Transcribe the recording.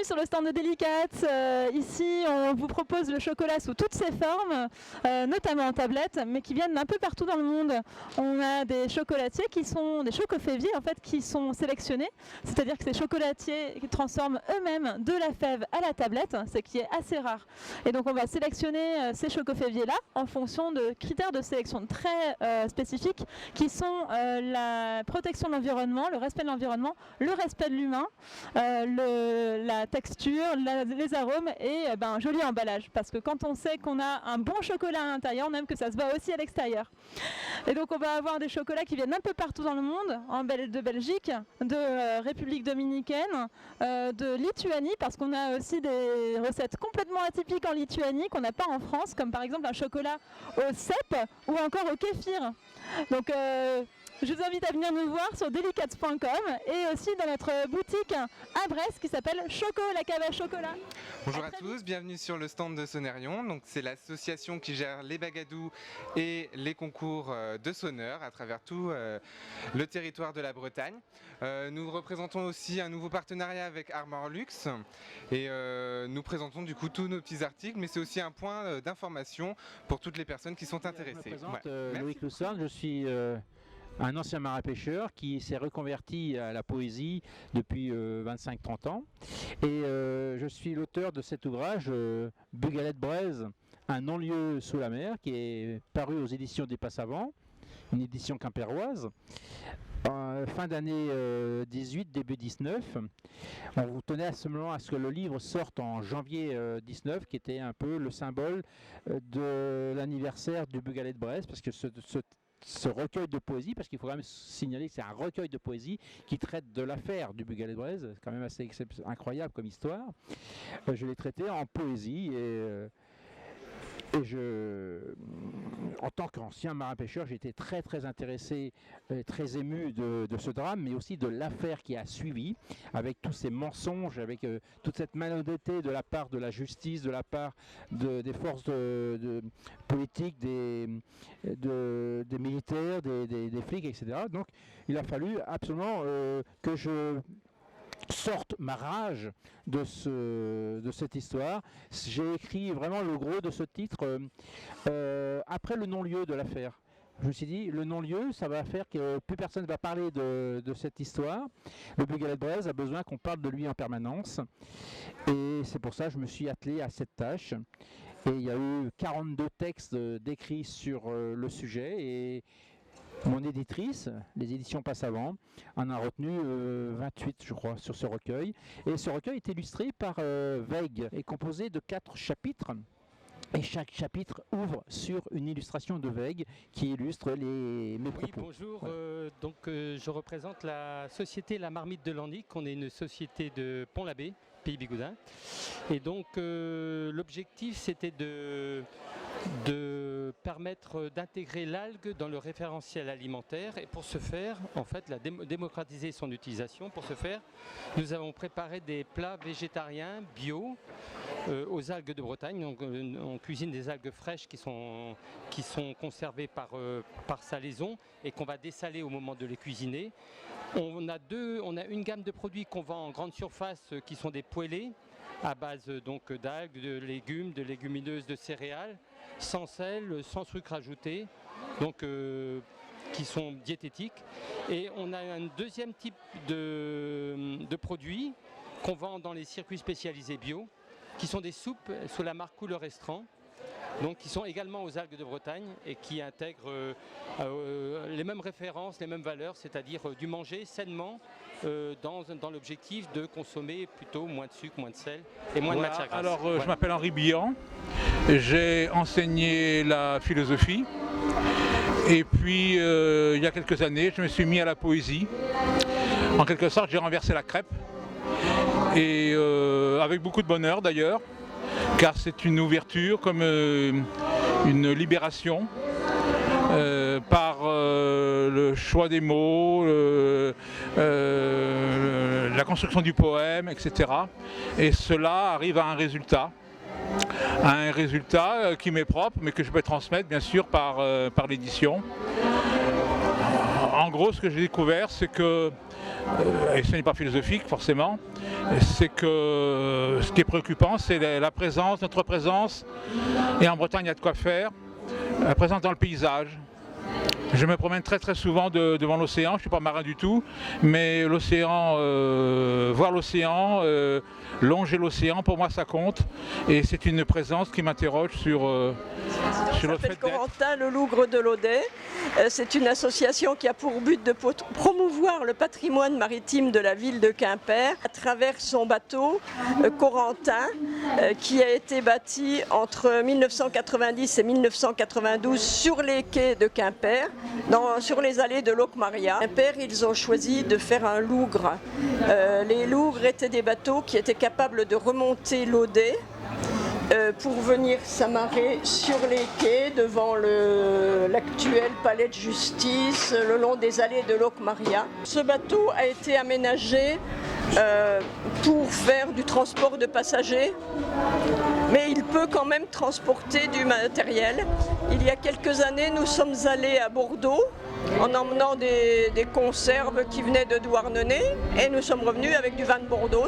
sur le stand de Delicates. Ici, on vous propose le chocolat sous toutes ses formes, notamment en tablette, mais qui viennent d'un peu partout dans le monde. On a des chocolatiers qui sont des chocoféviers en fait, qui sont sélectionnés, c'est-à-dire que ces chocolatiers transforment eux-mêmes de la fève à la tablette, ce qui est assez rare. Et donc on va sélectionner ces chocoféviers-là en fonction de critères de sélection très spécifiques qui sont la protection de l'environnement, le respect de l'environnement, le respect de l'humain, la texture, les arômes et un joli emballage. Parce que quand on sait qu'on a un bon chocolat à l'intérieur, on aime que ça se voit aussi à l'extérieur. Et donc on va avoir des chocolats qui viennent un peu partout dans le monde, de Belgique, de République dominicaine, de Lituanie, parce qu'on a aussi des recettes complètement atypiques en Lituanie qu'on n'a pas en France, comme par exemple un chocolat au cèpe ou encore au kéfir. Donc je vous invite à venir nous voir sur delicates.com et aussi dans notre boutique à Brest qui s'appelle Choco, la cave à chocolat. Bonjour à tous, bienvenue sur le stand de Sonnerion. Donc c'est l'association qui gère les bagadous et les concours de sonneurs à travers tout le territoire de la Bretagne. Nous représentons aussi un nouveau partenariat avec Armor Luxe et nous présentons du coup tous nos petits articles, mais c'est aussi un point d'information pour toutes les personnes qui sont intéressées. Je me présente, Loïc Lusson, je suis un ancien marin-pêcheur qui s'est reconverti à la poésie depuis 25-30 ans. Et je suis l'auteur de cet ouvrage, Bugalette-Braise, un non-lieu sous la mer, qui est paru aux éditions des Passavants, une édition quimpéroise. Fin d'année 18, début 19. On vous tenait à ce moment à ce que le livre sorte en janvier 19, qui était un peu le symbole de l'anniversaire du Bugalette-Braise, parce que ce recueil de poésie, parce qu'il faut quand même signaler que c'est un recueil de poésie qui traite de l'affaire du Bugalette-Braise, c'est quand même assez incroyable comme histoire. Je l'ai traité en poésie et en tant qu'ancien marin-pêcheur, j'ai été très très intéressé, très ému de ce drame, mais aussi de l'affaire qui a suivi, avec tous ces mensonges, avec toute cette malhonnêteté de la part de la justice, de la part des forces politiques, des militaires, des flics, etc. Donc il a fallu absolument que je sorte ma rage de cette histoire. J'ai écrit vraiment le gros de ce titre après le non-lieu de l'affaire. Je me suis dit, le non-lieu, ça va faire que plus personne ne va parler de cette histoire. Le Bugalette-Braise a besoin qu'on parle de lui en permanence. Et c'est pour ça que je me suis attelé à cette tâche. Et il y a eu 42 textes décrits sur le sujet. Et mon éditrice, les éditions Passavant, en a retenu 28, je crois, sur ce recueil. Et ce recueil est illustré par Weig, est composé de 4 chapitres. Et chaque chapitre ouvre sur une illustration de Weig qui illustre mes propos. Oui, bonjour. Voilà. Je représente la société La Marmite de Landic. On est une société de Pont-l'Abbé, Pays Bigoudin. Et donc, l'objectif, c'était de permettre d'intégrer l'algue dans le référentiel alimentaire et pour ce faire, en fait, démocratiser son utilisation. Pour ce faire, nous avons préparé des plats végétariens bio aux algues de Bretagne. Donc, on cuisine des algues fraîches qui sont conservées par salaison et qu'on va dessaler au moment de les cuisiner. On a une gamme de produits qu'on vend en grande surface qui sont des poêlés à base d'algues, de légumes, de légumineuses, de céréales, sans sel, sans sucre ajouté, qui sont diététiques. Et on a un deuxième type de produits qu'on vend dans les circuits spécialisés bio, qui sont des soupes sous la marque Couleur Restaurant, donc qui sont également aux algues de Bretagne et qui intègrent les mêmes références, les mêmes valeurs, c'est-à-dire du manger sainement dans l'objectif de consommer plutôt moins de sucre, moins de sel et moins de matière grasse. Alors je m'appelle Henri Billan, j'ai enseigné la philosophie et puis il y a quelques années je me suis mis à la poésie. En quelque sorte j'ai renversé la crêpe et avec beaucoup de bonheur d'ailleurs, car c'est une ouverture comme une libération par le choix des mots, la construction du poème, etc. Et cela arrive à un résultat qui m'est propre, mais que je peux transmettre bien sûr par l'édition. En gros, ce que j'ai découvert, c'est que, et ce n'est pas philosophique forcément, c'est que ce qui est préoccupant, c'est la présence, notre présence, et en Bretagne, il y a de quoi faire, la présence dans le paysage. Je me promène très souvent devant l'océan, je ne suis pas marin du tout, mais l'océan, voir l'océan, longer l'océan, pour moi ça compte. Et c'est une présence qui m'interroge sur le fait d'être. Corentin Le Lougre de l'Audet. C'est une association qui a pour but de promouvoir le patrimoine maritime de la ville de Quimper à travers son bateau Corentin, qui a été bâti entre 1990 et 1992 sur les quais de Quimper, sur les allées de Locmaria. Quimper, ils ont choisi de faire un lougre. Les lougres étaient des bateaux qui étaient capables de remonter l'Audet pour venir s'amarrer sur les quais devant l'actuel palais de justice, le long des allées de Locmaria. Ce bateau a été aménagé pour faire du transport de passagers, mais il peut quand même transporter du matériel. Il y a quelques années, nous sommes allés à Bordeaux en emmenant des conserves qui venaient de Douarnenez et nous sommes revenus avec du vin de Bordeaux.